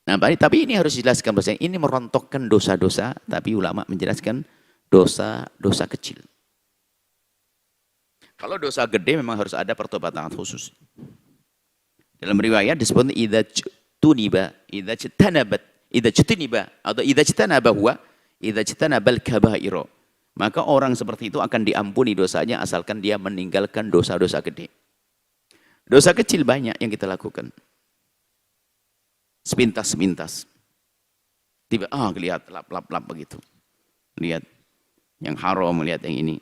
Nah, tapi ini harus dijelaskan bahwa ini merontokkan dosa-dosa, tapi ulama menjelaskan dosa-dosa kecil. Kalau dosa gede memang harus ada pertobatan khusus. Dalam riwayat disebut idza tuniba, idza jtanabat, idza jtaniba atau idza jtanaba huwa, idza jtanabal kabaira. Maka orang seperti itu akan diampuni dosanya asalkan dia meninggalkan dosa-dosa gede. Dosa kecil banyak yang kita lakukan. Sepintas-sepintas. Tiba, lihat lap-lap begitu. Lihat yang haram, melihat yang ini.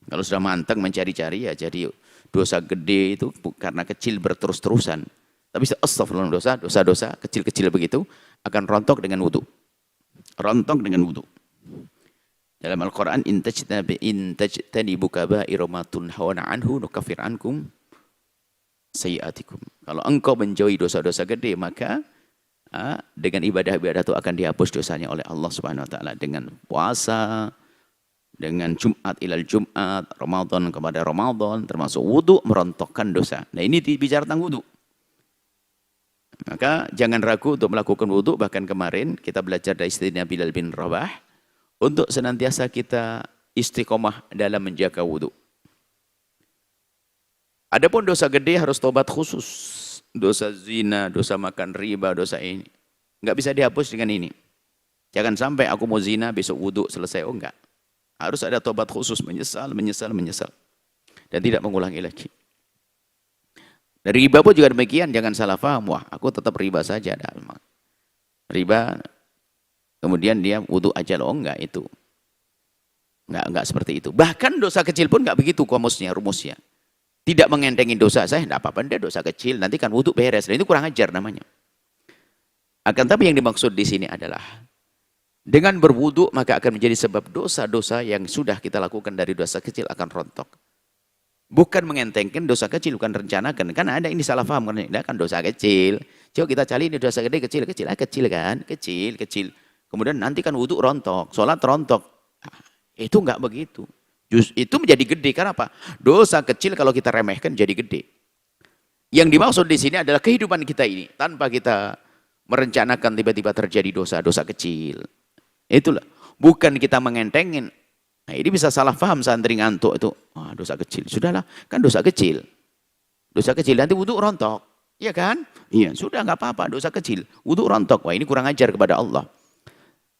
Kalau sudah manteng mencari-cari ya jadi dosa gede itu karena kecil berterus-terusan. Tapi astagfirullah, dosa-dosa kecil-kecil begitu akan rontok dengan wudu. Rontok dengan wudu. Dalam Al-Quran, in tajtanibu kaba'ira ma tunhauna anhu nukaffir ankum sayiatikum. Kalau engkau menjauhi dosa-dosa gede, maka dengan ibadah-ibadah itu akan dihapus dosanya oleh Allah Subhanahu wa taala dengan puasa, dengan Jumat ilal Jumat, Ramadan kepada Ramadan, termasuk wudu merontokkan dosa. Nah, ini bicara tentang wudu. Maka jangan ragu untuk melakukan wudu. Bahkan kemarin kita belajar dari istrinya Bilal bin Rabah untuk senantiasa kita istiqomah dalam menjaga wudu. Adapun dosa gede harus tobat khusus. Dosa zina, dosa makan riba, dosa ini. Enggak bisa dihapus dengan ini. Jangan sampai aku mau zina, besok wudu selesai. Oh enggak. Harus ada tobat khusus. Menyesal. Dan tidak mengulangi lagi. Dari riba pun juga demikian. Jangan salah paham. Wah, aku tetap riba saja. Riba, kemudian dia wudu aja. Oh enggak itu. Enggak seperti itu. Bahkan dosa kecil pun enggak begitu rumusnya. Tidak mengentengin dosa saya, tidak apa-apa, dosa kecil, nanti kan wudu beres. Dan itu kurang ajar namanya. Akan tapi yang dimaksud di sini adalah, dengan berwudu maka akan menjadi sebab dosa-dosa yang sudah kita lakukan dari dosa kecil akan rontok. Bukan mengentengkan dosa kecil, bukan rencanakan. Kan ada ini salah paham, kan dosa kecil. Coba kita cari ini dosa gede, kecil kan, kecil. Kemudian nanti kan wudu rontok, sholat rontok. Itu enggak begitu. Itu menjadi gede, karena apa? Dosa kecil kalau kita remehkan jadi gede. Yang dimaksud di sini adalah kehidupan kita ini. Tanpa kita merencanakan tiba-tiba terjadi dosa-dosa kecil. Itulah. Bukan kita mengentengin. Nah, ini bisa salah paham santri ngantuk itu. Dosa kecil. Sudahlah, kan dosa kecil. Dosa kecil, nanti wudu rontok. Iya kan? Iya, sudah nggak apa-apa, dosa kecil. Wudu rontok. Wah, ini kurang ajar kepada Allah.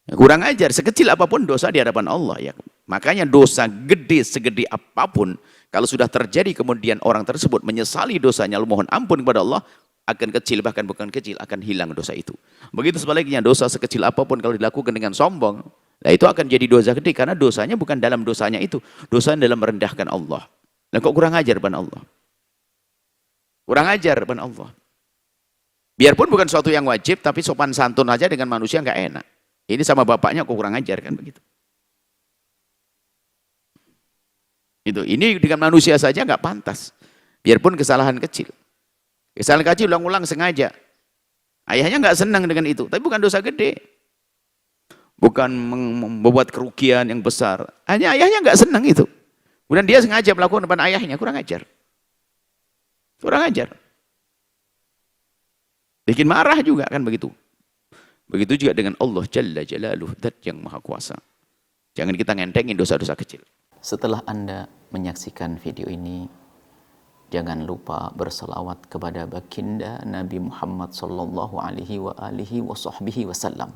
Kurang ajar, sekecil apapun dosa di hadapan Allah. Ya. Makanya dosa gede segede apapun, kalau sudah terjadi kemudian orang tersebut menyesali dosanya, lalu mohon ampun kepada Allah, akan kecil, bahkan bukan kecil, akan hilang dosa itu. Begitu sebaliknya, dosa sekecil apapun kalau dilakukan dengan sombong, nah itu akan jadi dosa gede, karena dosanya bukan dalam dosanya itu, dosanya dalam merendahkan Allah. Nah kok kurang ajar depan Allah? Kurang ajar depan Allah. Biarpun bukan suatu yang wajib, tapi sopan santun aja dengan manusia nggak enak. Ini sama bapaknya kok kurang ajar kan begitu. Ini dengan manusia saja nggak pantas. Biarpun kesalahan kecil. Kesalahan kecil ulang-ulang sengaja. Ayahnya nggak senang dengan itu, tapi bukan dosa gede. Bukan membuat kerugian yang besar. Hanya ayahnya nggak senang itu. Kemudian dia sengaja melakukan depan ayahnya, kurang ajar. Kurang ajar. Bikin marah juga kan begitu. Begitu juga dengan Allah Jalla Jalaluh, Zat yang Maha Kuasa. Jangan kita ngentengin dosa-dosa kecil. Setelah Anda menyaksikan video ini, jangan lupa berselawat kepada baginda Nabi Muhammad sallallahu alaihi wa alihi wa sahbihi wasallam.